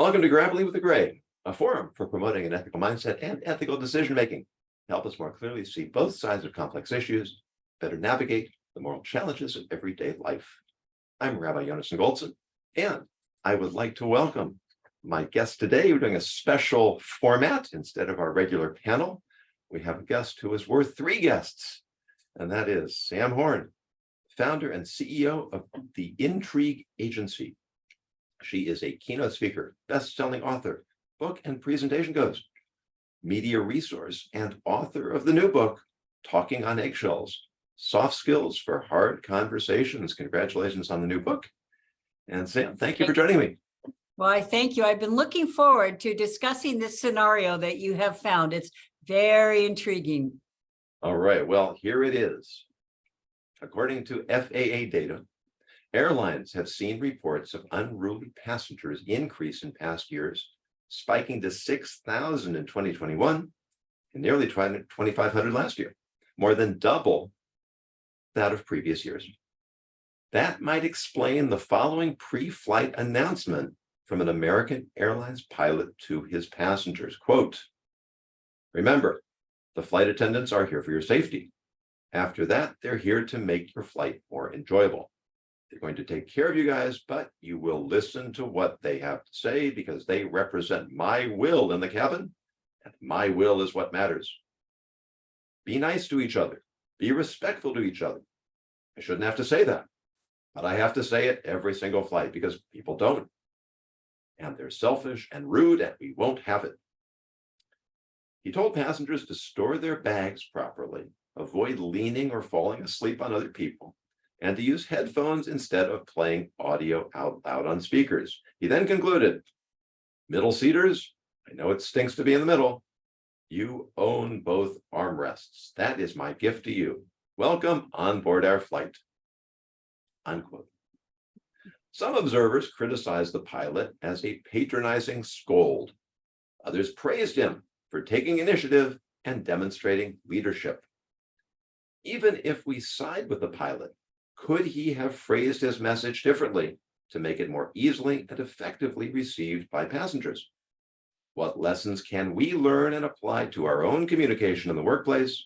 Welcome to Grappling with the Gray, a forum for promoting an ethical mindset and ethical decision-making to help us more clearly see both sides of complex issues, better navigate the moral challenges of everyday life. I'm Rabbi Yonason Goldson, and I would like to welcome my guest today. We're doing a special format instead of our regular panel. We have a guest who is worth three guests, and that is Sam Horn, founder and CEO of the Intrigue Agency. She is a keynote speaker, best-selling author, book and presentation coach, media resource, and author of the new book, Talking on Eggshells, Soft Skills for Hard Conversations. Congratulations on the new book. And Sam, thank you for joining me. Well, I thank you. I've been looking forward to discussing this scenario that you have found. It's very intriguing. All right, well, here it is. According to FAA data, airlines have seen reports of unruly passengers increase in past years, spiking to 6,000 in 2021 and nearly 2,500 last year, more than double that of previous years. That might explain the following pre-flight announcement from an American Airlines pilot to his passengers. Quote, "Remember, the flight attendants are here for your safety. After that, they're here to make your flight more enjoyable. They're going to take care of you guys, but you will listen to what they have to say because they represent my will in the cabin, and my will is what matters. Be nice to each other. Be respectful to each other. I shouldn't have to say that, but I have to say it every single flight because people don't. And they're selfish and rude, and we won't have it." He told passengers to store their bags properly, avoid leaning or falling asleep on other people, and to use headphones instead of playing audio out loud on speakers. He then concluded, "Middle seaters, I know it stinks to be in the middle. You own both armrests. That is my gift to you. Welcome on board our flight." Unquote. Some observers criticized the pilot as a patronizing scold. Others praised him for taking initiative and demonstrating leadership. Even if we side with the pilot, could he have phrased his message differently to make it more easily and effectively received by passengers? What lessons can we learn and apply to our own communication in the workplace,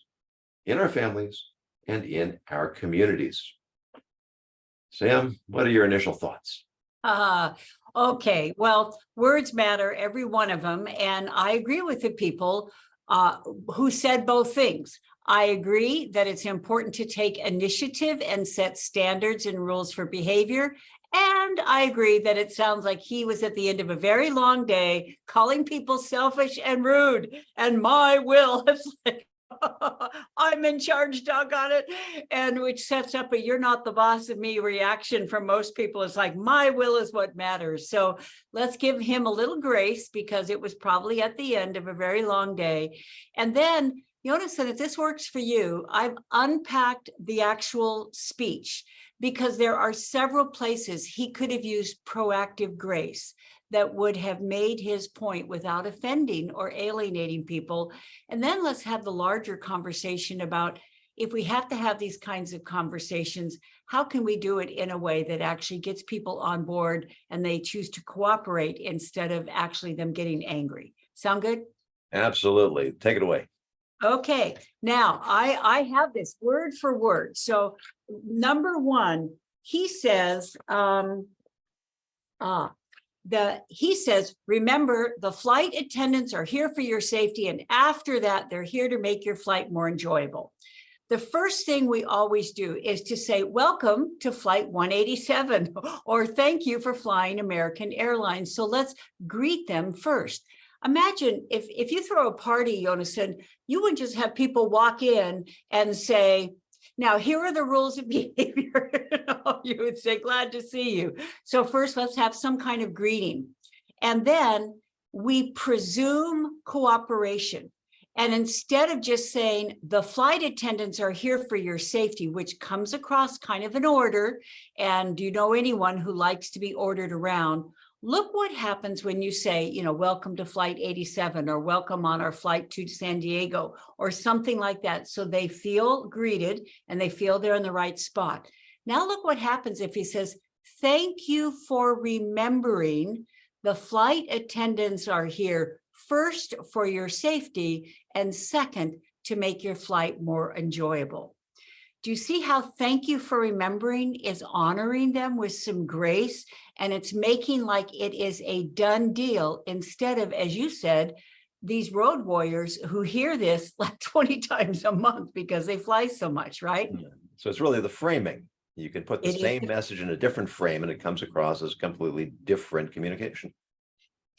in our families, and in our communities? Sam, what are your initial thoughts? Okay, well, words matter, every one of them. And I agree with the people who said both things. I agree that it's important to take initiative and set standards and rules for behavior. And I agree that it sounds like he was at the end of a very long day calling people selfish and rude and my will. It's like, I'm in charge, doggone it. And which sets up a "you're not the boss of me" reaction from most people. It's like, my will is what matters. So let's give him a little grace because it was probably at the end of a very long day. And then notice that if this works for you, I've unpacked the actual speech because there are several places he could have used proactive grace that would have made his point without offending or alienating people. And then let's have the larger conversation about, if we have to have these kinds of conversations, how can we do it in a way that actually gets people on board and they choose to cooperate instead of actually them getting angry? Sound good? Absolutely. Take it away. Okay, now I have this word for word. So number one, he says, he says, "Remember, the flight attendants are here for your safety, and after that, they're here to make your flight more enjoyable." The first thing we always do is to say, "Welcome to flight 187," or "Thank you for flying American Airlines." So let's greet them first. Imagine if you throw a party, Yonason, you would just have people walk in and say, "Now, here are the rules of behavior." You would say, "Glad to see you." So first, let's have some kind of greeting. And then we presume cooperation. And instead of just saying, "The flight attendants are here for your safety," which comes across kind of an order, and do you know anyone who likes to be ordered around? Look what happens when you say, "Welcome to flight 87," or "Welcome on our flight to San Diego," or something like that. So they feel greeted and they feel they're in the right spot. Now look what happens if he says, "Thank you for remembering The flight attendants are here first for your safety and second to make your flight more enjoyable. Do you see how thank you for remembering is honoring them with some grace, and it's making like it is a done deal instead of, as you said, these road warriors who hear this like 20 times a month because they fly so much, right? So it's really the framing. You can put the same message in a different frame and it comes across as completely different communication.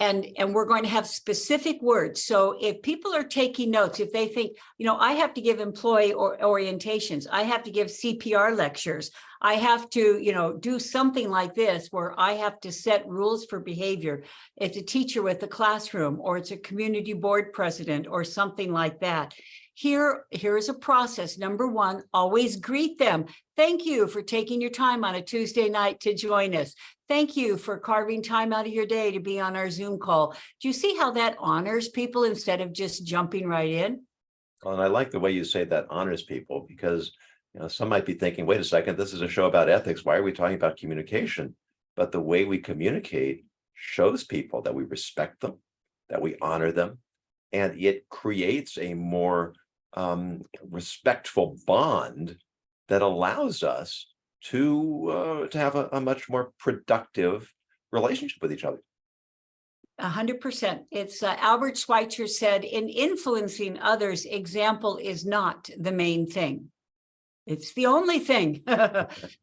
And we're going to have specific words. So if people are taking notes, if they think, I have to give employee orientations, I have to give CPR lectures, I have to, do something like this where I have to set rules for behavior. It's a teacher with a classroom, or it's a community board president or something like that. Here is a process. Number one, always greet them. Thank you for taking your time on a Tuesday night to join us. Thank you for carving time out of your day to be on our Zoom call. Do you see how that honors people instead of just jumping right in? Well, and I like the way you say that honors people, because some might be thinking, wait a second, this is a show about ethics. Why are we talking about communication? But the way we communicate shows people that we respect them, that we honor them, and it creates a more respectful bond that allows us to have a much more productive relationship with each other. 100%. It's Albert Schweitzer said, in influencing others, example is not the main thing. It's the only thing.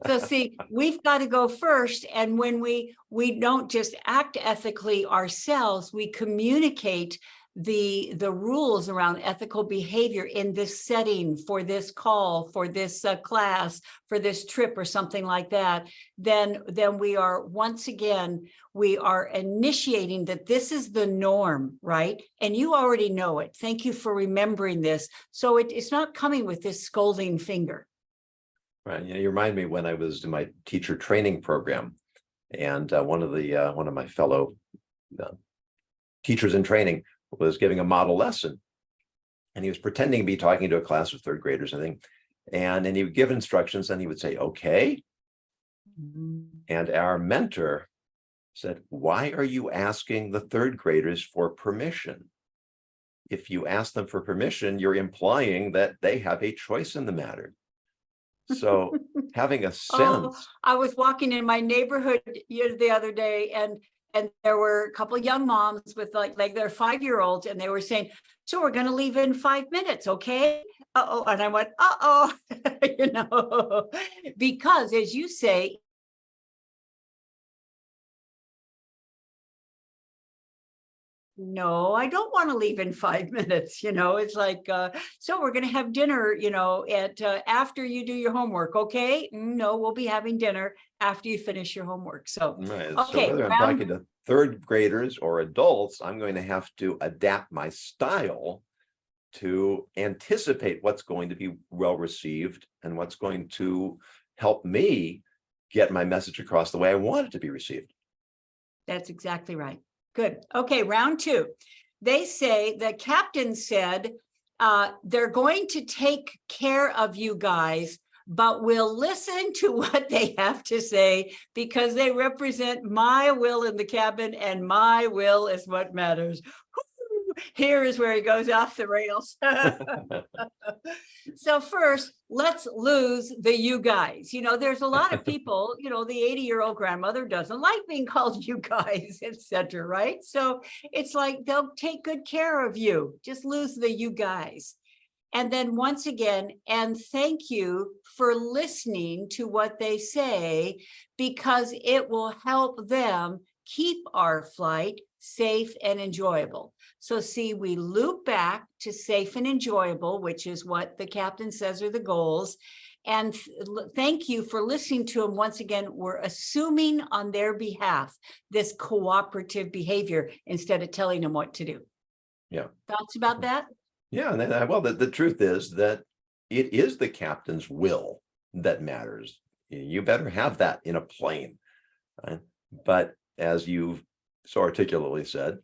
So see, we've got to go first. And when we don't just act ethically ourselves, we communicate the rules around ethical behavior in this setting, for this call, for this class, for this trip or something like that, then we are, once again, we are initiating that this is the norm, right? And you already know it. Thank you for remembering this. So it's not coming with this scolding finger. Right. You remind me when I was in my teacher training program, and one of my fellow teachers in training was giving a model lesson, and he was pretending to be talking to a class of third graders, I think. And then he would give instructions and he would say, okay. And our mentor said, why are you asking the third graders for permission? If you ask them for permission, you're implying that they have a choice in the matter. So having a sense. I was walking in my neighborhood the other day, and there were a couple of young moms with like their 5-year-olds, and they were saying, so we're going to leave in 5 minutes, okay? Uh-oh. And I went, because as you say, no, I don't want to leave in 5 minutes. It's like, so we're going to have dinner, at after you do your homework. Okay. No, we'll be having dinner after you finish your homework. So, right. Okay, So whether I'm talking to third graders or adults, I'm going to have to adapt my style to anticipate what's going to be well received and what's going to help me get my message across the way I want it to be received. That's exactly right. Good. Okay, round two. They say, the captain said, they're going to take care of you guys, but we'll listen to what they have to say because they represent my will in the cabin, and my will is what matters. Here is where he goes off the rails. So first, let's lose the you guys. There's a lot of people, the 80-year-old grandmother doesn't like being called you guys, etc. Right? So it's like, they'll take good care of you. Just lose the you guys. And then once again, and thank you for listening to what they say, because it will help them keep our flight safe and enjoyable. So see, we loop back to safe and enjoyable, which is what the captain says are the goals. And thank you for listening to them. Once again, we're assuming on their behalf this cooperative behavior instead of telling them what to do. Yeah. Thoughts about that? Yeah. And then, well, the truth is that it is the captain's will that matters. You better have that in a plane. Right? But as you've so articulately said,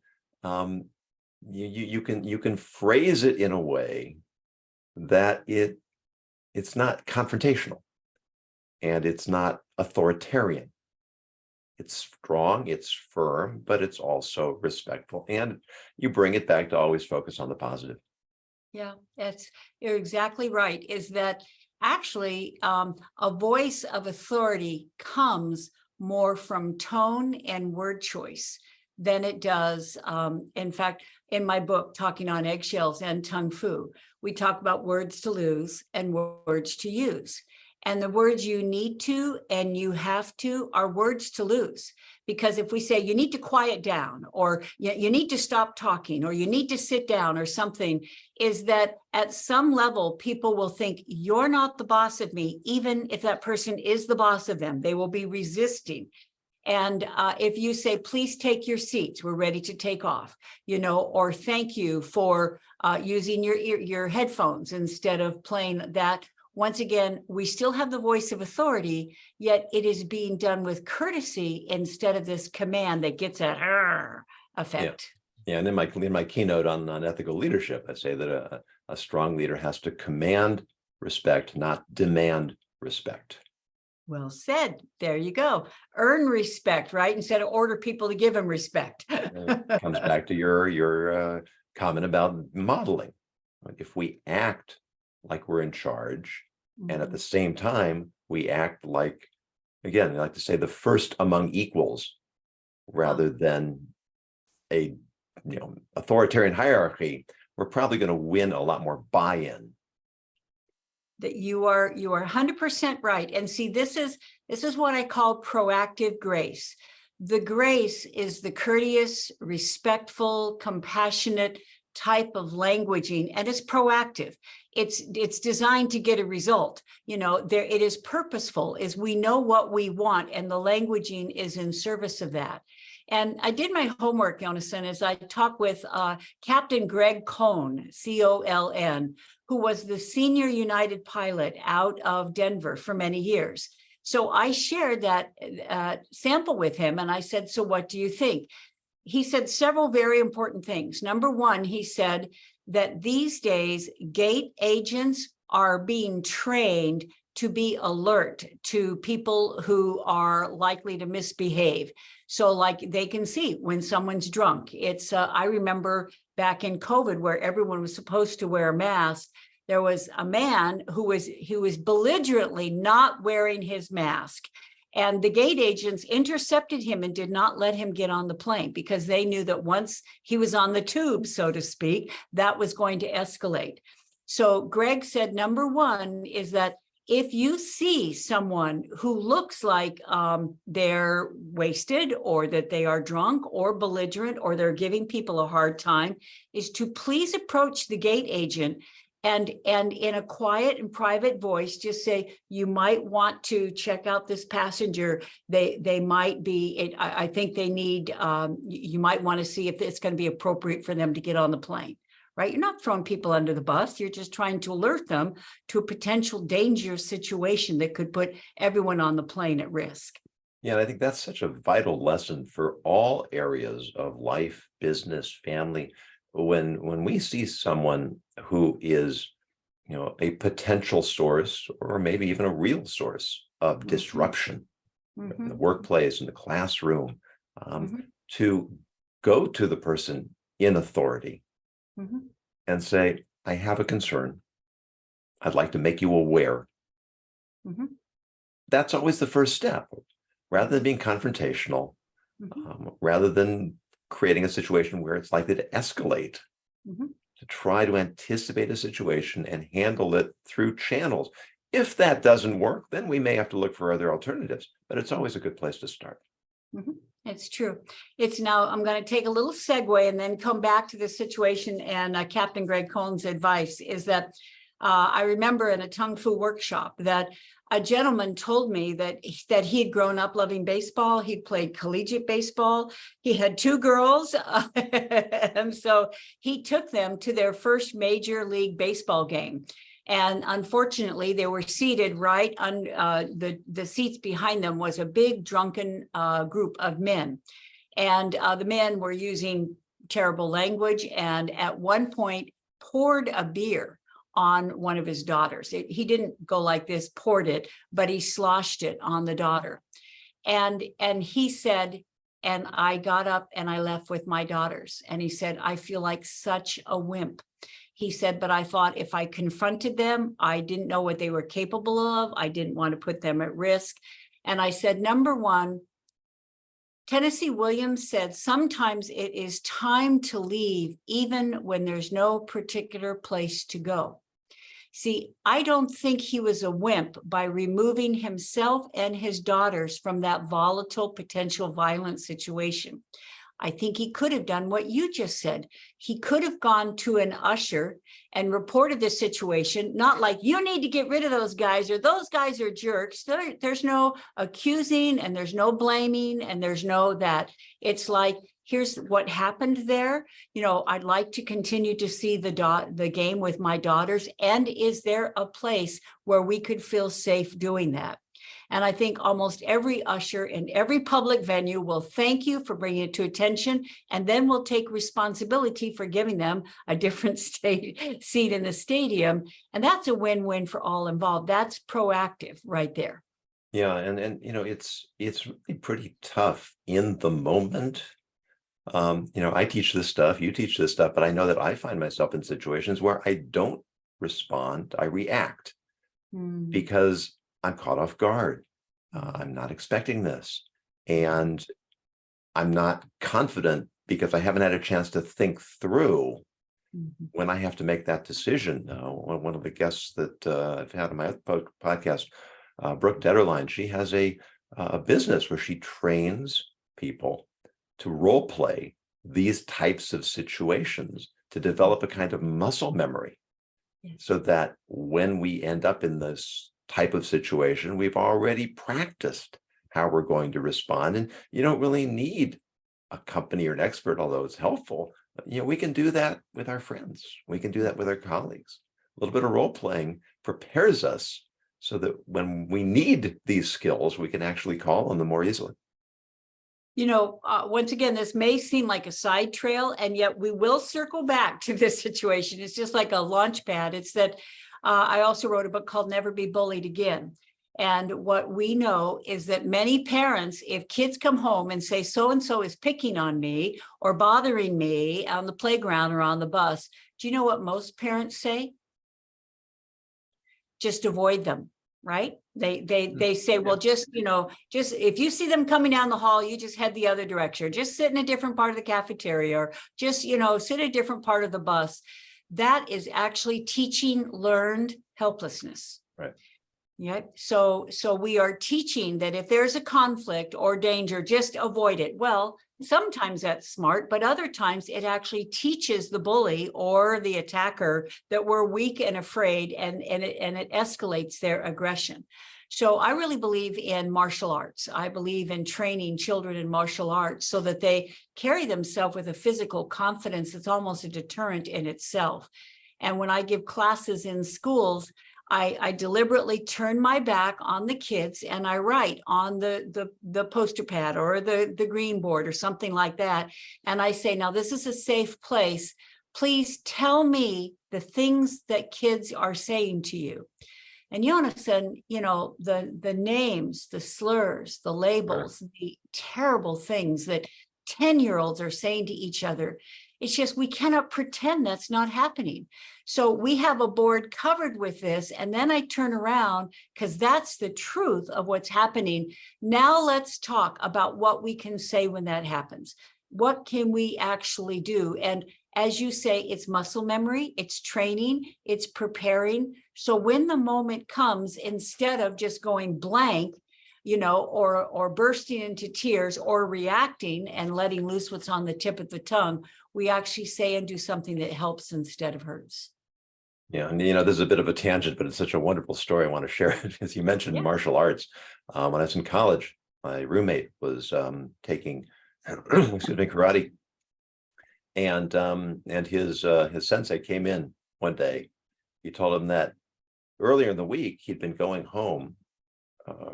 you can phrase it in a way that it's not confrontational and it's not authoritarian. It's strong, it's firm, but it's also respectful. And you bring it back to always focus on the positive. Yeah, you're exactly right, is that actually a voice of authority comes more from tone and word choice than it does. In fact, in my book, Talking on Eggshells and Tung Fu, we talk about words to lose and words to use. And the words you need to and you have to are words to lose. Because if we say you need to quiet down, or you need to stop talking, or you need to sit down or something, is that at some level, people will think you're not the boss of me, even if that person is the boss of them. They will be resisting. And if you say, please take your seats, we're ready to take off, or thank you for using your headphones instead of playing that. Once again, we still have the voice of authority, yet it is being done with courtesy instead of this command that gets that effect. Yeah, and in my keynote on ethical leadership, I say that a strong leader has to command respect, not demand respect. Well said. There you go. Earn respect, right? Instead of order people to give them respect. It comes back to your comment about modeling. If we act like we're in charge, and at the same time we act like, again, I like to say, the first among equals, rather than a authoritarian hierarchy, we're probably going to win a lot more buy-in. That you are 100% right. And see, this is what I call proactive grace. The grace is the courteous, respectful, compassionate type of languaging, and it's proactive. It's designed to get a result. It is purposeful, is we know what we want, and the languaging is in service of that. And I did my homework, Jonathan, as I talked with Captain Greg Cohn, C-O-L-N, who was the senior United pilot out of Denver for many years. So I shared that sample with him, and I said, so what do you think? He said several very important things. Number one, he said that these days, gate agents are being trained to be alert to people who are likely to misbehave. So like they can see when someone's drunk. I remember back in COVID where everyone was supposed to wear a mask, there was a man who was belligerently not wearing his mask. And the gate agents intercepted him and did not let him get on the plane because they knew that once he was on the tube, so to speak, that was going to escalate. So Greg said, number one is that if you see someone who looks like they're wasted, or that they are drunk or belligerent, or they're giving people a hard time, is to please approach the gate agent and in a quiet and private voice, just say, you might want to check out this passenger. They might be, I think they need, you might want to see if it's going to be appropriate for them to get on the plane, right? You're not throwing people under the bus. You're just trying to alert them to a potential dangerous situation that could put everyone on the plane at risk. Yeah, and I think that's such a vital lesson for all areas of life, business, family. When we see someone who is, a potential source, or maybe even a real source of disruption in the workplace, in the classroom, to go to the person in authority and say, I have a concern. I'd like to make you aware. That's always the first step, rather than being confrontational, rather than creating a situation where it's likely to escalate, to try to anticipate a situation and handle it through channels. If that doesn't work, then we may have to look for other alternatives, but it's always a good place to start. It's true. Now I'm going to take a little segue and then come back to the situation. And Captain Greg Cohn's advice is that I remember in a Tung Fu workshop that a gentleman told me that he had grown up loving baseball. He'd played collegiate baseball. He had two girls. And so he took them to their first major league baseball game. And unfortunately, they were seated right on the seats behind them was a big drunken group of men. And the men were using terrible language, and at one point poured a beer on one of his daughters. He didn't go like this, poured it, but he sloshed it on the daughter. And he said, and I got up and I left with my daughters. And he said, I feel like such a wimp. He said, but I thought if I confronted them, I didn't know what they were capable of. I didn't want to put them at risk. And I said, number one, Tennessee Williams said, sometimes it is time to leave, even when there's no particular place to go. See, I don't think he was a wimp by removing himself and his daughters from that volatile, potential violent situation. I think he could have done what you just said. He could have gone to an usher and reported the situation, not like, you need to get rid of those guys, or those guys are jerks. There's no accusing, and there's no blaming, and there's no that. It's like, here's what happened there. I'd like to continue to see the game with my daughters. And is there a place where we could feel safe doing that? And I think almost every usher in every public venue will thank you for bringing it to attention, and then will take responsibility for giving them a different seat in the stadium. And that's a win-win for all involved. That's proactive right there. Yeah, and it's really pretty tough in the moment. I teach this stuff, you teach this stuff, but I know that I find myself in situations where I don't respond, I react because I'm caught off guard. I'm not expecting this, and I'm not confident because I haven't had a chance to think through when I have to make that decision. One of the guests that I've had on my podcast, Brooke Detterline, she has a business where she trains people to role play these types of situations to develop a kind of muscle memory, so that when we end up in this type of situation, we've already practiced how we're going to respond. And you don't really need a company or an expert, although it's helpful. We can do that with our friends. We can do that with our colleagues. A little bit of role playing prepares us so that when we need these skills, we can actually call on them more easily. Once again, this may seem like a side trail, and yet we will circle back to this situation. It's just like a launch pad. It's that I also wrote a book called Never Be Bullied Again. And what we know is that many parents, if kids come home and say, so-and-so is picking on me or bothering me on the playground or on the bus, do you know what most parents say? Just avoid them. Right? They say, well, just if you see them coming down the hall, you just head the other direction, just sit in a different part of the cafeteria, or just, sit in a different part of the bus. That is actually teaching learned helplessness. Right. Yeah. So we are teaching that if there's a conflict or danger, just avoid it. Well, sometimes that's smart, but other times it actually teaches the bully or the attacker that we're weak and afraid, and it escalates their aggression. So I really believe in martial arts. I believe in training children in martial arts so that they carry themselves with a physical confidence that's almost a deterrent in itself. And when I give classes in schools, I deliberately turn my back on the kids and I write on the poster pad or the green board or something like that. And I say, now this is a safe place. Please tell me the things that kids are saying to you. And Jonathan, the names, the slurs, the labels, the terrible things that 10-year-olds are saying to each other. It's just, we cannot pretend that's not happening. So we have a board covered with this, and then I turn around because that's the truth of what's happening. Now let's talk about what we can say when that happens. What can we actually do? And as you say, it's muscle memory, it's training, it's preparing. So when the moment comes, instead of just going blank, or bursting into tears or reacting and letting loose what's on the tip of the tongue, we actually say and do something that helps instead of hurts. Yeah, and there's a bit of a tangent, but it's such a wonderful story. I want to share it because you mentioned martial arts. When I was in college, my roommate was taking karate, and his sensei came in one day. He told him that earlier in the week he'd been going home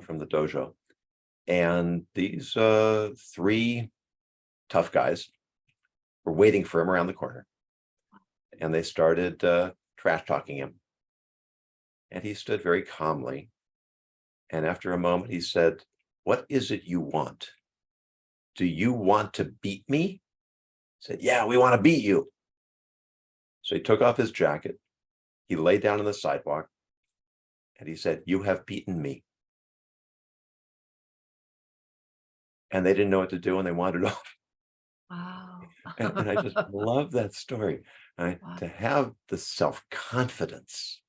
from the dojo, and these 3 tough guys were waiting for him around the corner, and they started trash talking him, and he stood very calmly, and after a moment he said, what is it you want? Do you want to beat me? He said, yeah, we want to beat you. So he took off his jacket. He lay down on the sidewalk and he said, you have beaten me. And they didn't know what to do and they wandered off. Wow. And I just love that story. Right? Wow. To have the self-confidence.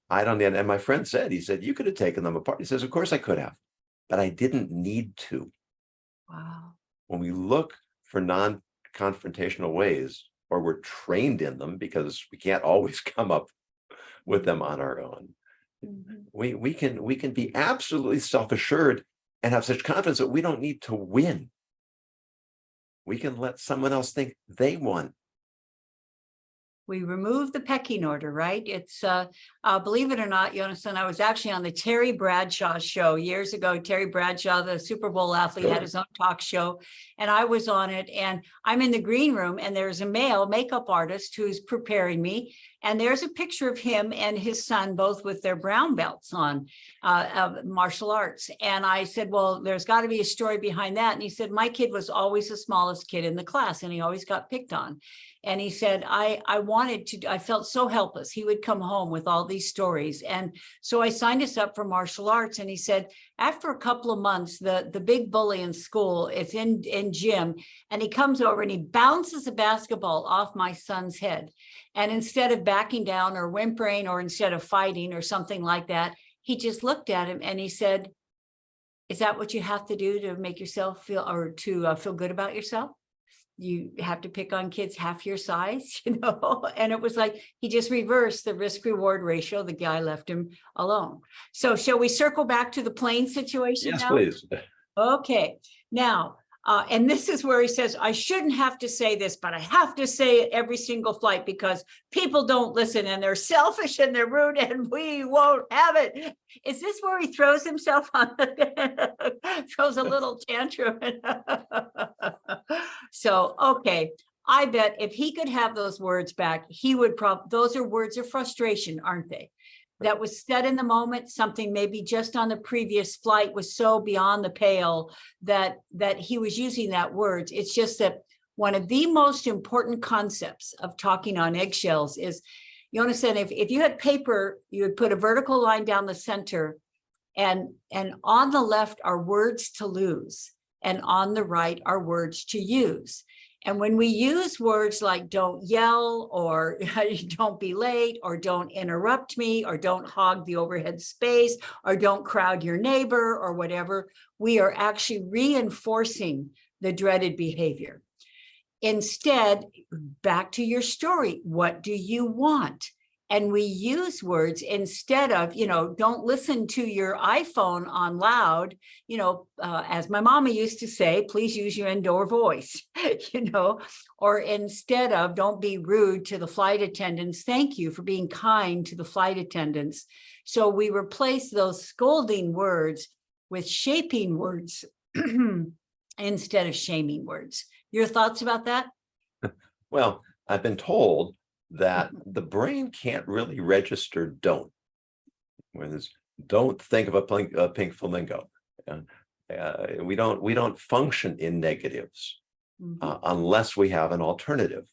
I don't need, and my friend said, he said, you could have taken them apart. He says, of course I could have, but I didn't need to. Wow. When we look for non-confrontational ways, or we're trained in them because we can't always come up with them on our own, we can be absolutely self-assured and have such confidence that we don't need to win. We can let someone else think they won. We remove the pecking order, right? It's, believe it or not, Jonathan, I was actually on the Terry Bradshaw show years ago. Terry Bradshaw, the Super Bowl athlete, had his own talk show, and I was on it. And I'm in the green room, and there's a male makeup artist who's preparing me. And there's a picture of him and his son, both with their brown belts on, martial arts. And I said, well, there's got to be a story behind that. And he said, my kid was always the smallest kid in the class, and he always got picked on. And he said, I felt so helpless. He would come home with all these stories. And so I signed us up for martial arts. And he said, after a couple of months, the big bully in school, it's in gym, and he comes over and he bounces a basketball off my son's head. And instead of backing down or whimpering, or instead of fighting or something like that, he just looked at him and he said, is that what you have to do to make yourself feel, or to feel good about yourself? You have to pick on kids half your size, you know? And it was like, he just reversed the risk reward ratio. The guy left him alone. So shall we circle back to the plane situation Yes, now? please. Okay, now, and this is where he says, I shouldn't have to say this, but I have to say it every single flight because people don't listen and they're selfish and they're rude and we won't have it. Is this where he throws himself on, throws a little tantrum? So, okay, I bet if he could have those words back, he would those are words of frustration, aren't they? That was said in the moment, something maybe just on the previous flight was so beyond the pale that he was using that words. It's just that one of the most important concepts of talking on eggshells is, Jonas said, if you had paper, you would put a vertical line down the center, and on the left are words to lose, and on the right are words to use. And when we use words like don't yell, or don't be late, or don't interrupt me, or don't hog the overhead space, or don't crowd your neighbor, or whatever, we are actually reinforcing the dreaded behavior. Instead, back to your story, what do you want? And we use words instead of, don't listen to your iPhone on loud, as my mama used to say, please use your indoor voice, or instead of, don't be rude to the flight attendants. Thank you for being kind to the flight attendants. So we replace those scolding words with shaping words instead of shaming words. Your thoughts about that? Well, I've been told that the brain can't really register don't. Whereas don't think of a pink flamingo. We don't function in negatives unless we have an alternative.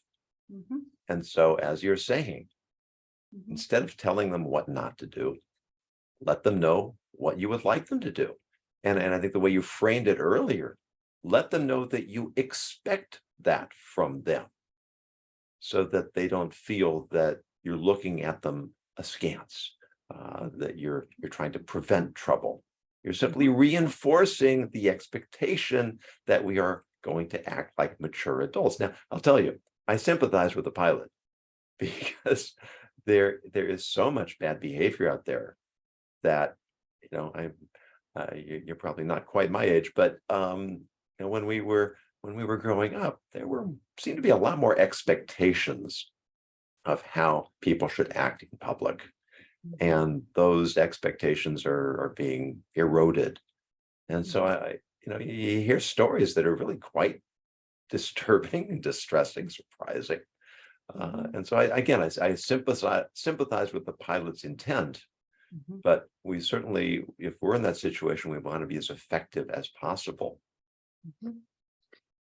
And so, as you're saying, instead of telling them what not to do, let them know what you would like them to do. And I think the way you framed it earlier, let them know that you expect that from them, so that they don't feel that you're looking at them askance, that you're trying to prevent trouble. You're simply reinforcing the expectation that we are going to act like mature adults. Now, I'll tell you, I sympathize with the pilot because there is so much bad behavior out there that, you're probably not quite my age, but when we were growing up, there seemed to be a lot more expectations of how people should act in public. And those expectations are being eroded. And so you hear stories that are really quite disturbing and distressing, surprising. And so I sympathize with the pilot's intent, Mhm. But we certainly, if we're in that situation, we want to be as effective as possible. Mhm.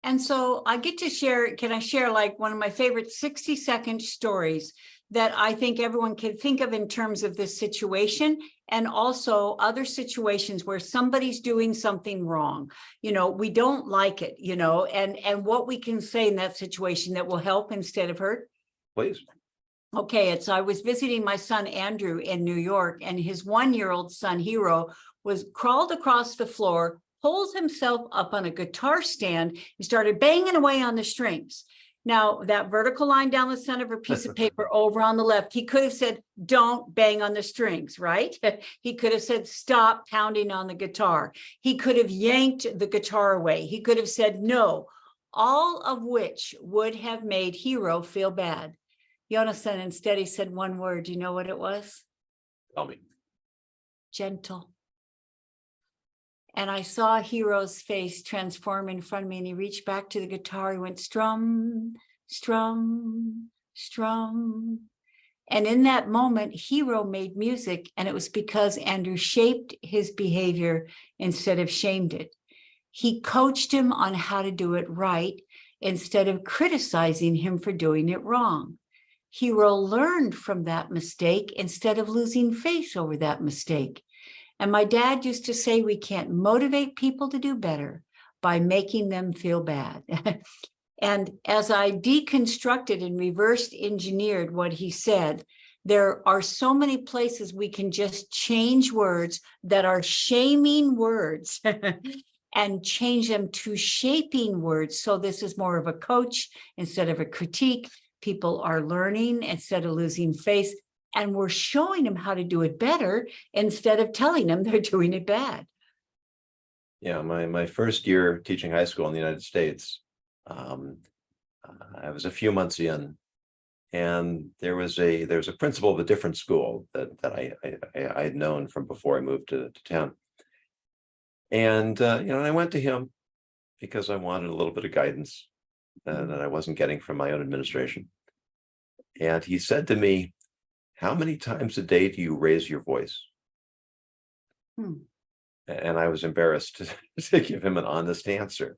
And so I get to share, can I share like one of my favorite 60-second stories that I think everyone can think of in terms of this situation, and also other situations where somebody's doing something wrong. We don't like it, and what we can say in that situation that will help instead of hurt. Please. Okay, I was visiting my son Andrew in New York, and his 1-year-old son Hero was crawled across the floor, pulled himself up on a guitar stand, and started banging away on the strings. Now, that vertical line down the center of a piece of paper over on the left, he could have said, "Don't bang on the strings," right? He could have said, "Stop pounding on the guitar." He could have yanked the guitar away. He could have said, "No," all of which would have made Hero feel bad. Jonathan instead, he said one word. Do you know what it was? Tell me. Gentle. And I saw Hero's face transform in front of me, and he reached back to the guitar. He went strum, strum, strum. And in that moment, Hero made music, and it was because Andrew shaped his behavior instead of shamed it. He coached him on how to do it right instead of criticizing him for doing it wrong. Hero learned from that mistake instead of losing face over that mistake. And my dad used to say, we can't motivate people to do better by making them feel bad. And as I deconstructed and reverse engineered what he said, there are so many places we can just change words that are shaming words and change them to shaping words. So this is more of a coach instead of a critique. People are learning instead of losing face. And we're showing them how to do it better instead of telling them they're doing it bad. Yeah, my first year teaching high school in the United States, I was a few months in, and there was a principal of a different school that I had known from before I moved to town. And I went to him because I wanted a little bit of guidance that I wasn't getting from my own administration. And he said to me, "How many times a day do you raise your voice?" And I was embarrassed to give him an honest answer.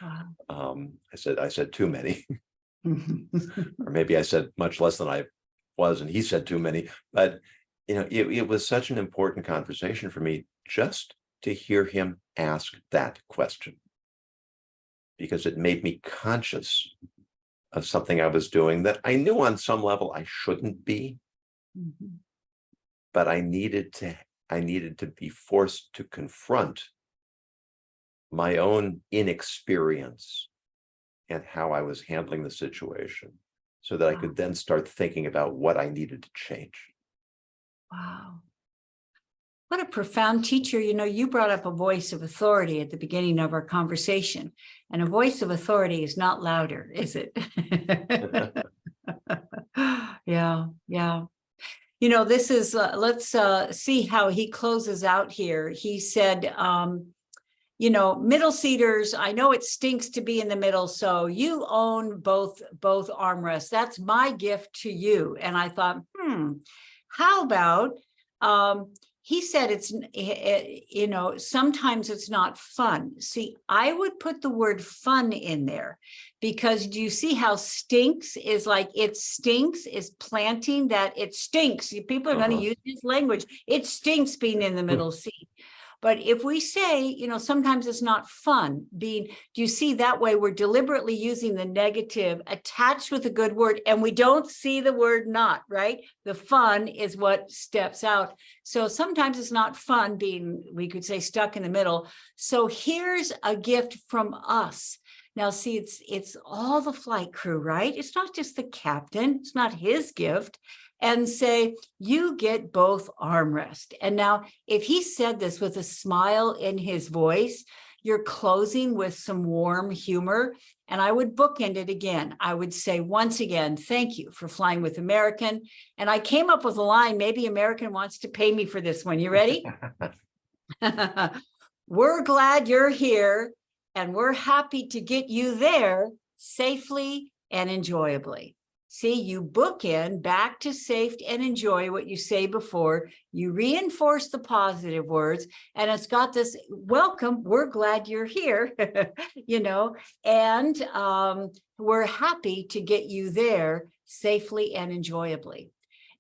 Wow. I said too many, or maybe I said much less than I was, and he said too many. But it was such an important conversation for me just to hear him ask that question, because it made me conscious of something I was doing that I knew on some level I shouldn't be, but I needed to be forced to confront my own inexperience and how I was handling the situation, so that I could then start thinking about what I needed to change. Wow. What a profound teacher. You brought up a voice of authority at the beginning of our conversation, and a voice of authority is not louder, is it? Yeah. This is, let's see how he closes out here. He said, middle seaters, I know it stinks to be in the middle, so you own both armrests. That's my gift to you. And I thought, how about, he said sometimes it's not fun. See, I would put the word fun in there, because do you see how stinks is like, it stinks is planting that it stinks. People are going to use this language. It stinks being in the middle seat. But if we say, sometimes it's not fun being, do you see that way we're deliberately using the negative attached with a good word, and we don't see the word not, right? The fun is what steps out. So sometimes it's not fun being, we could say, stuck in the middle. So here's a gift from us. Now, see, it's all the flight crew, right? It's not just the captain. It's not his gift. And say, you get both armrests. And now, if he said this with a smile in his voice, you're closing with some warm humor. And I would bookend it again. I would say, once again, thank you for flying with American. And I came up with a line, maybe American wants to pay me for this one. You ready? We're glad you're here, and we're happy to get you there safely and enjoyably. See, you bookend back to safe and enjoy what you say before. You reinforce the positive words, and it's got this welcome. We're glad you're here, and we're happy to get you there safely and enjoyably.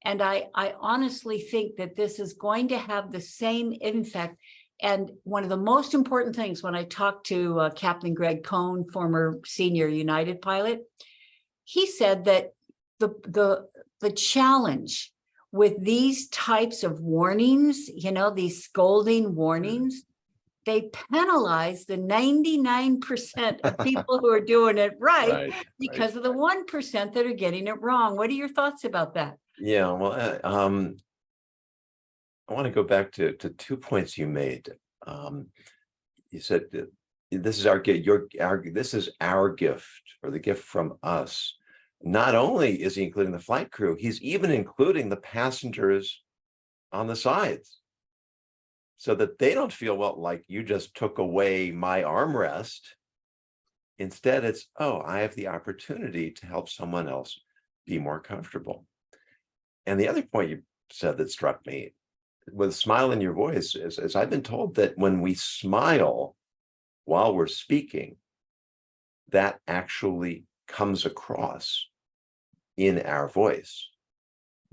And I honestly think that this is going to have the same impact. And one of the most important things when I talked to Captain Greg Cohn, former senior United pilot, he said that the challenge with these types of warnings, these scolding warnings, they penalize the 99% of people who are doing it right because of the 1% that are getting it wrong. What are your thoughts about that? Yeah, well, I want to go back to 2 points you made. You said that this is our gift, this is our gift, or the gift from us. Not only is he including the flight crew, he's even including the passengers on the sides, so that they don't feel, well, like you just took away my armrest. Instead, it's, oh, I have the opportunity to help someone else be more comfortable. And the other point you said that struck me, with a smile in your voice, is I've been told that when we smile while we're speaking, that actually comes across in our voice.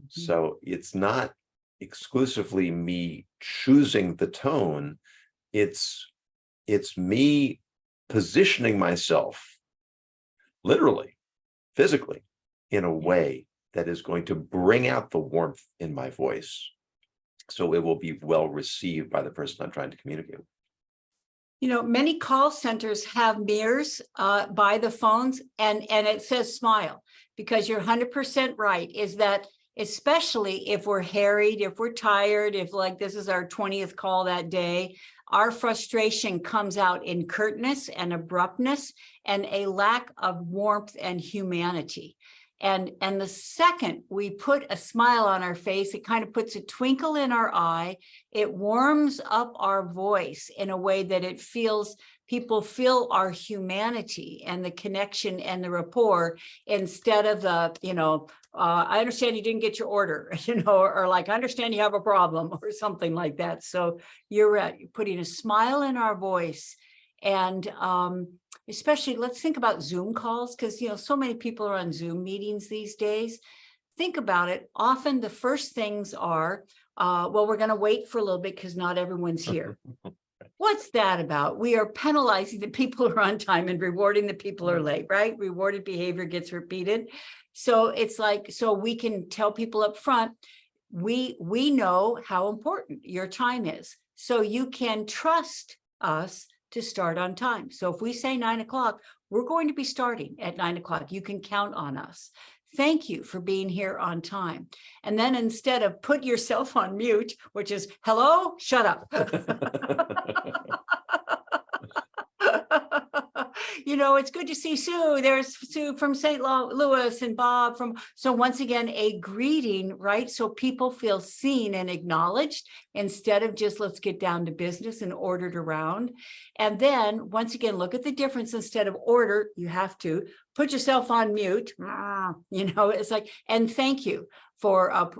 So it's not exclusively me choosing the tone, it's me positioning myself literally, physically, in a way that is going to bring out the warmth in my voice, so it will be well received by the person I'm trying to communicate with. Many call centers have mirrors by the phones, and it says smile, because you're 100% right, is that especially if we're harried, if we're tired, if like this is our 20th call that day, our frustration comes out in curtness and abruptness and a lack of warmth and humanity. And the second we put a smile on our face, it kind of puts a twinkle in our eye. It warms up our voice in a way that people feel our humanity and the connection and the rapport, instead of the, I understand you didn't get your order, or like, I understand you have a problem, or something like that. So you're right, you're putting a smile in our voice. And especially, let's think about Zoom calls, because so many people are on Zoom meetings these days. Think about it. Often the first things are, well, we're going to wait for a little bit because not everyone's here. What's that about? We are penalizing the people who are on time and rewarding the people who are late, right? Rewarded behavior gets repeated. So it's like, so we can tell people up front, we know how important your time is. So you can trust us to start on time. So if we say 9 o'clock, we're going to be starting at 9 o'clock. You can count on us. Thank you for being here on time. And then instead of put yourself on mute, which is, hello, shut up. It's good to see Sue. There's Sue from St. Louis and Bob from, so once again, a greeting, right? So people feel seen and acknowledged, instead of just let's get down to business and ordered around. And then once again, look at the difference. Instead of order, you have to put yourself on mute. It's like, and thank you for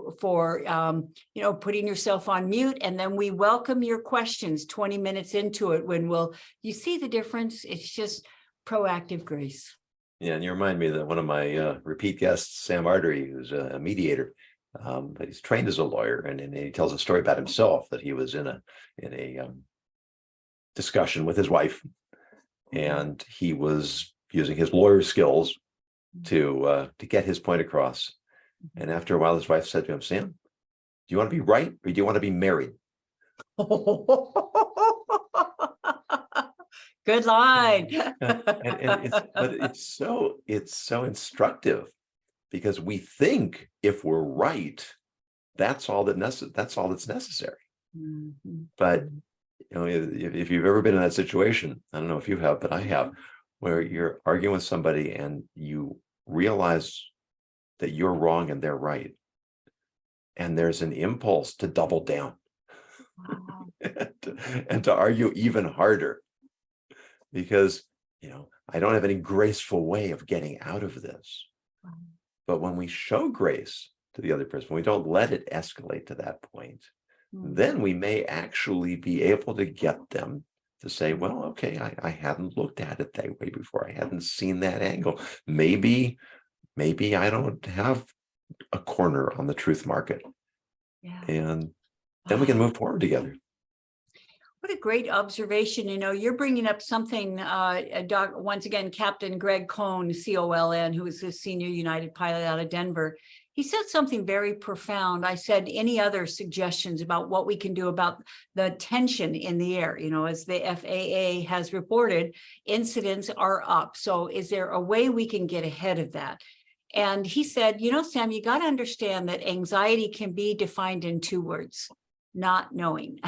putting yourself on mute. And then we welcome your questions 20 minutes into it, when you see the difference. It's just proactive grace. Yeah, and you remind me that one of my repeat guests, Sam Artery, who's a mediator, but he's trained as a lawyer, and he tells a story about himself, that he was in a discussion with his wife, and he was using his lawyer skills to get his point across. And after a while, his wife said to him, "Sam, do you want to be right, or do you want to be married?" Good line. But it's so instructive, because we think if we're right, that's all that's necessary. Mm-hmm. But if you've ever been in that situation, I don't know if you have, but I have, where you're arguing with somebody and you realize that you're wrong and they're right, and there's an impulse to double down. Wow. and to argue even harder, because I don't have any graceful way of getting out of this. But when we show grace to the other person, we don't let it escalate to that point, Mm. then we may actually be able to get them to say, well, okay, I hadn't looked at it that way before. I hadn't seen that angle. Maybe I don't have a corner on the truth market. Yeah. And then we can move forward together. What a great observation. You know, you're bringing up something, once again, Captain Greg Cohn, COLN, who is the senior United pilot out of Denver. He said something very profound. I said, any other suggestions about what we can do about the tension in the air? You know, as the FAA has reported, incidents are up. So is there a way we can get ahead of that? And he said, you know, Sam, you got to understand that anxiety can be defined in 2 words: not knowing.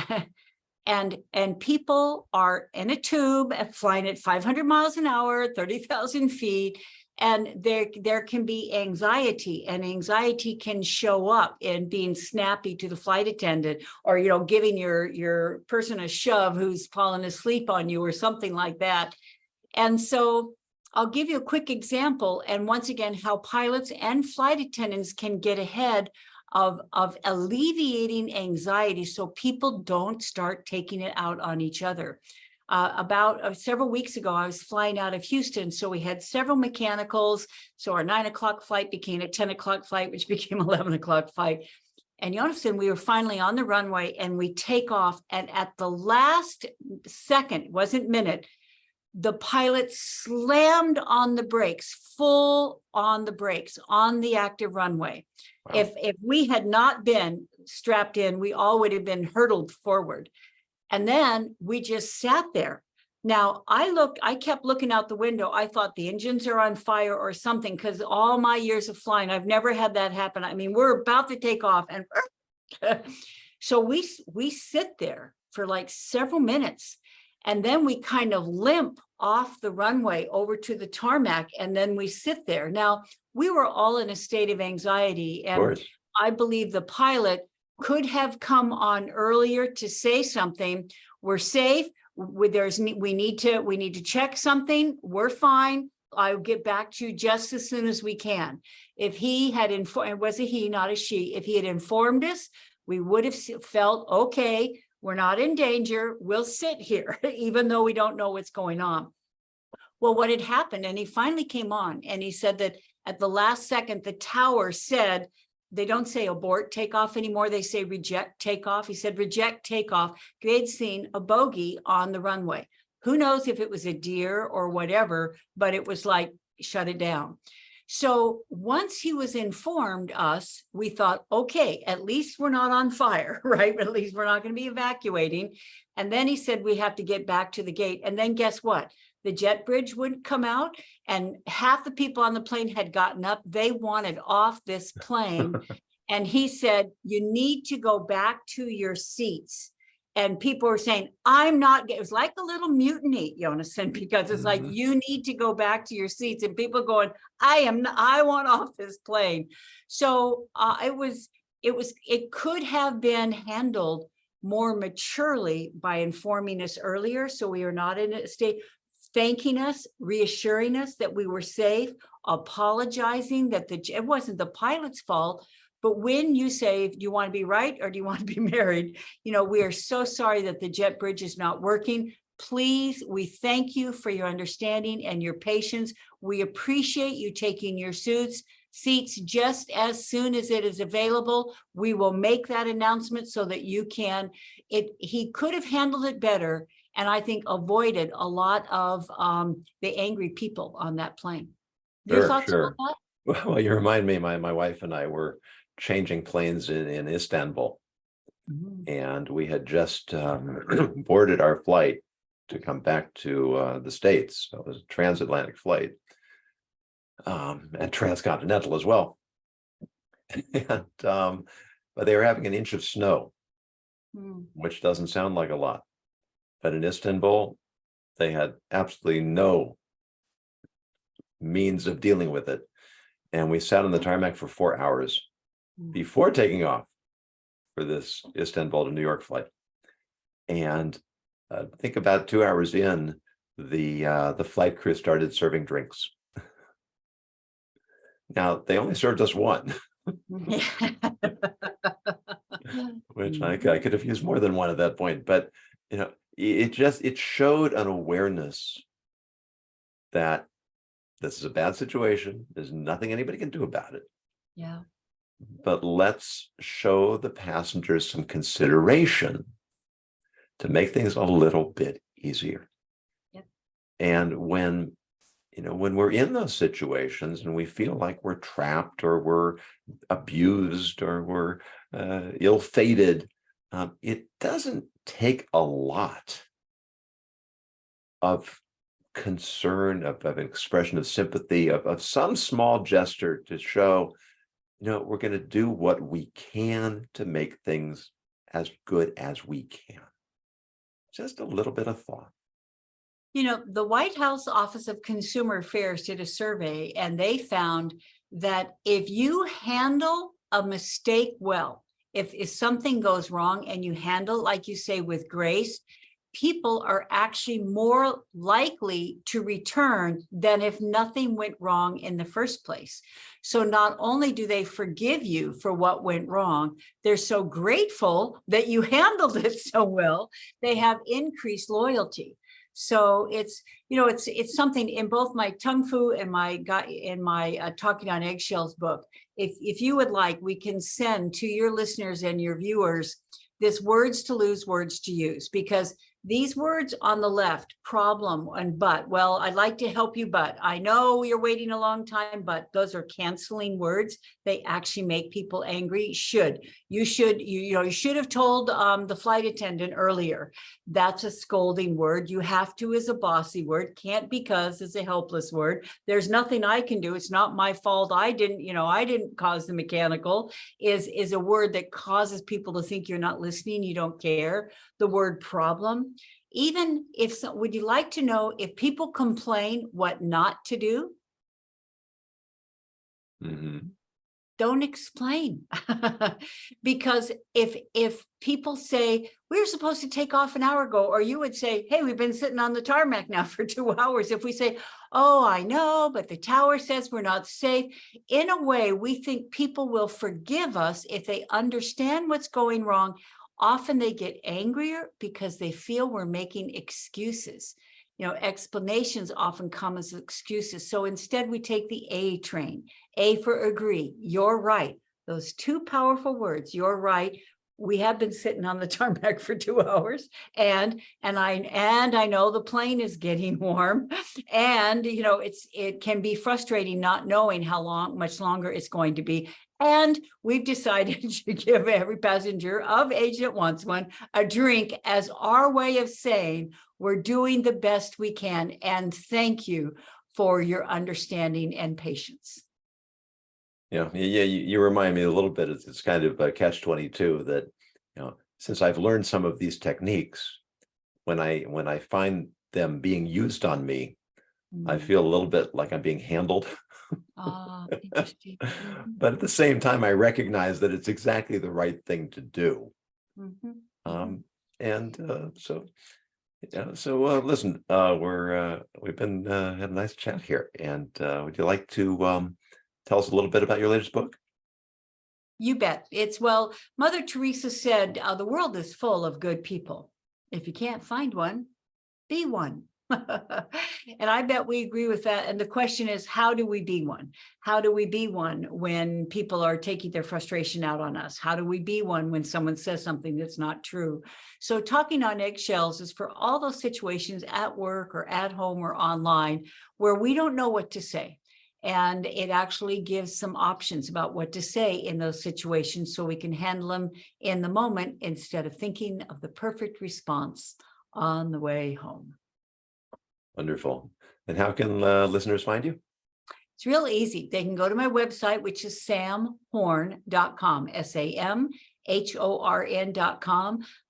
And people are in a tube flying at 500 miles an hour, 30,000 feet, and there can be anxiety, and anxiety can show up in being snappy to the flight attendant, or, you know, giving your person a shove who's fallen asleep on you or something like that. And so I'll give you a quick example, and once again, how pilots and flight attendants can get ahead of alleviating anxiety so people don't start taking it out on each other. About several weeks ago, I was flying out of Houston, so we had several mechanicals. So our 9 o'clock flight became a 10 o'clock flight, which became 11 o'clock flight. And Jonathan, we were finally on the runway and we take off. And at the last second, wasn't minute, the pilot slammed on the brakes, full on the brakes on the active runway. Wow. If we had not been strapped in, we all would have been hurtled forward. And then we just sat there. Now I kept looking out the window. I thought the engines are on fire or something, because all my years of flying, I've never had that happen. I mean, we're about to take off, and so we sit there for like several minutes. And then we kind of limp off the runway over to the tarmac, and then we sit there. Now, we were all in a state of anxiety, and I believe the pilot could have come on earlier to say something. We're safe. We need to check something. We're fine. I'll get back to you just as soon as we can. If he had informed, it was a he, not a she. If he had informed us, we would have felt okay. We're not in danger. We'll sit here, even though we don't know what's going on. Well, what had happened, and he finally came on, and he said that at the last second, the tower said, they don't say abort takeoff anymore. They say reject takeoff. He said, reject takeoff. They'd seen a bogey on the runway. Who knows if it was a deer or whatever, but it was like, shut it down. So once he was informed us, we thought, okay, at least we're not on fire, right? At least we're not going to be evacuating. And then he said, we have to get back to the gate. And then guess what? The jet bridge wouldn't come out, and half the people on the plane had gotten up. They wanted off this plane. And he said, you need to go back to your seats. And people were saying, I'm not, it was like a little mutiny, Jonathan, because it's like, you need to go back to your seats. And people going, I want off this plane. So it could have been handled more maturely by informing us earlier, so we are not in a state, thanking us, reassuring us that we were safe, apologizing that it wasn't the pilot's fault. But when you say, do you want to be right or do you want to be married? You know, we are so sorry that the jet bridge is not working. Please, we thank you for your understanding and your patience. We appreciate you taking your seats just as soon as it is available. We will make that announcement so that you can. He could have handled it better, and I think avoided a lot of the angry people on that plane. Your thoughts about that? Well, you remind me, my wife and I were changing planes in Istanbul. And we had just boarded our flight to come back to the States. So it was a transatlantic flight, and transcontinental as well. And but they were having an inch of snow, which doesn't sound like a lot. But in Istanbul, they had absolutely no means of dealing with it. And we sat on the tarmac for 4 hours before taking off for this Istanbul to New York flight. And I think about 2 hours in, the flight crew started serving drinks. Now, they only served us one, which I could have used more than one at that point, but it showed an awareness that this is a bad situation. There's nothing anybody can do about it. Yeah. But let's show the passengers some consideration to make things a little bit easier. Yep. And when we're in those situations and we feel like we're trapped or we're abused or we're ill-fated, it doesn't take a lot of concern, of an expression of sympathy, of some small gesture to show, we're going to do what we can to make things as good as we can. Just a little bit of thought. The White House Office of Consumer Affairs did a survey, and they found that if you handle a mistake well, if something goes wrong and you handle, like you say, with grace, people are actually more likely to return than if nothing went wrong in the first place. So not only do they forgive you for what went wrong, they're so grateful that you handled it so well, they have increased loyalty. So it's something in both my Tung Fu and my Talking on Eggshells book. If you would like, we can send to your listeners and your viewers this words to lose, words to use, because these words on the left, problem and but, well, I'd like to help you, but I know you're waiting a long time, but those are canceling words. They actually make people angry. You should have told the flight attendant earlier. That's a scolding word. You have to is a bossy word. Can't because is a helpless word. There's nothing I can do. It's not my fault. I didn't cause the mechanical is a word that causes people to think you're not listening. You don't care. The word problem. Even if, would you like to know if people complain what not to do? Mm-hmm. Don't explain. Because if people say, we were supposed to take off an hour ago, or you would say, hey, we've been sitting on the tarmac now for 2 hours. If we say, oh, I know, but the tower says we're not safe. In a way, we think people will forgive us if they understand what's going wrong. Often they get angrier because they feel we're making excuses. Explanations often come as excuses. So instead we take the A train. A for agree. You're right. Those 2 powerful words, you're right. We have been sitting on the tarmac for 2 hours, and I know the plane is getting warm, and it can be frustrating not knowing how much longer it's going to be. And we've decided to give every passenger of age that wants one a drink as our way of saying we're doing the best we can, and thank you for your understanding and patience. Yeah, you remind me a little bit. It's kind of a catch-22 that, since I've learned some of these techniques, when I find them being used on me, I feel a little bit like I'm being handled. Interesting. But at the same time, I recognize that it's exactly the right thing to do. Listen, we've been had a nice chat here, and would you like to tell us a little bit about your latest book? You bet. Mother Teresa said, the world is full of good people. If you can't find one, be one. And I bet we agree with that. And the question is, how do we be one? How do we be one when people are taking their frustration out on us? How do we be one when someone says something that's not true? So Talking on Eggshells is for all those situations at work or at home or online where we don't know what to say. And it actually gives some options about what to say in those situations so we can handle them in the moment instead of thinking of the perfect response on the way home. Wonderful. And how can listeners find you? It's real easy. They can go to my website, which is samhorn.com, SAMHORN.com.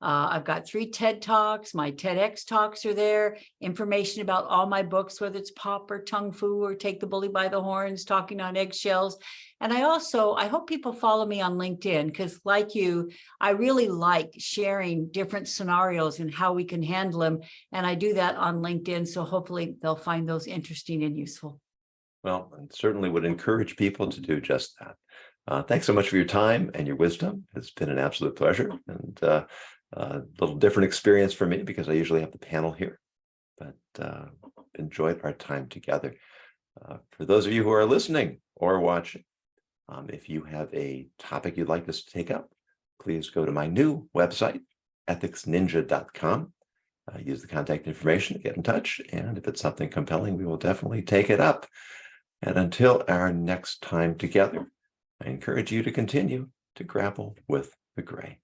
I've got 3 TED Talks. My TEDx talks are there. Information about all my books, whether it's Pop or Tung Fu or Take the Bully by the Horns, Talking on Eggshells. And I hope people follow me on LinkedIn, because like you, I really like sharing different scenarios and how we can handle them. And I do that on LinkedIn. So hopefully they'll find those interesting and useful. Well, and certainly would encourage people to do just that. Thanks so much for your time and your wisdom. It's been an absolute pleasure, and a little different experience for me because I usually have the panel here, but enjoyed our time together. For those of you who are listening or watching, if you have a topic you'd like us to take up, please go to my new website, ethicsninja.com. Use the contact information to get in touch. And if it's something compelling, we will definitely take it up. And until our next time together, I encourage you to continue to grapple with the gray.